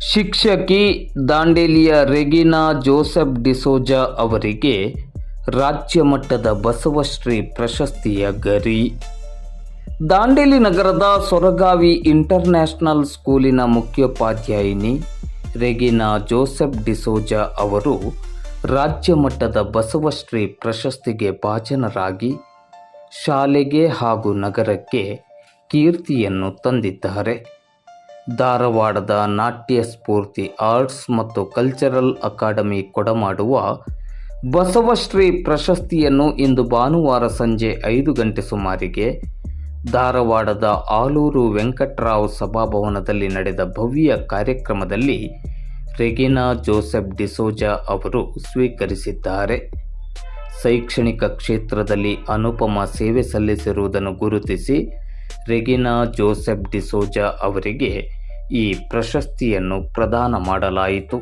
ಶಿಕ್ಷಕಿ ದಾಂಡೇಲಿಯ ರೆಗಿನಾ ಜೋಸೆಫ್ ಡಿಸೋಜಾ ಅವರಿಗೆ ರಾಜ್ಯ ಮಟ್ಟದ ಬಸವಶ್ರೀ ಪ್ರಶಸ್ತಿಯ ಗರಿ. ದಾಂಡೇಲಿ ನಗರದ ಸೊರಗಾವಿ ಇಂಟರ್ನ್ಯಾಷನಲ್ ಸ್ಕೂಲಿನ ಮುಖ್ಯೋಪಾಧ್ಯಾಯಿನಿ ರೆಗಿನಾ ಜೋಸೆಫ್ ಡಿಸೋಜಾ ಅವರು ರಾಜ್ಯ ಮಟ್ಟದ ಬಸವಶ್ರೀ ಪ್ರಶಸ್ತಿಗೆ ಭಾಜನರಾಗಿ ಶಾಲೆಗೆ ಹಾಗೂ ನಗರಕ್ಕೆ ಕೀರ್ತಿಯನ್ನು ತಂದಿದ್ದಾರೆ. ಧಾರವಾಡದ ನಾಟ್ಯ ಸ್ಫೂರ್ತಿ ಆರ್ಟ್ಸ್ ಮತ್ತು ಕಲ್ಚರಲ್ ಅಕಾಡೆಮಿ ಕೊಡಮಾಡುವ ಬಸವಶ್ರೀ ಪ್ರಶಸ್ತಿಯನ್ನು ಇಂದು ಭಾನುವಾರ ಸಂಜೆ 5 ಗಂಟೆ ಸುಮಾರಿಗೆ ಧಾರವಾಡದ ಆಲೂರು ವೆಂಕಟರಾವ್ ಸಭಾಭವನದಲ್ಲಿ ನಡೆದ ಭವ್ಯ ಕಾರ್ಯಕ್ರಮದಲ್ಲಿ ರೆಗಿನಾ ಜೋಸೆಫ್ ಡಿಸೋಜಾ ಅವರು ಸ್ವೀಕರಿಸಿದ್ದಾರೆ. ಶೈಕ್ಷಣಿಕ ಕ್ಷೇತ್ರದಲ್ಲಿ ಅನುಪಮ ಸೇವೆ ಸಲ್ಲಿಸಿರುವುದನ್ನು ಗುರುತಿಸಿ ರೆಗಿನಾ ಜೋಸೆಫ್ ಡಿಸೋಜಾ ಅವರಿಗೆ ಈ ಪ್ರಶಸ್ತಿಯನ್ನು ಪ್ರದಾನ ಮಾಡಲಾಯಿತು.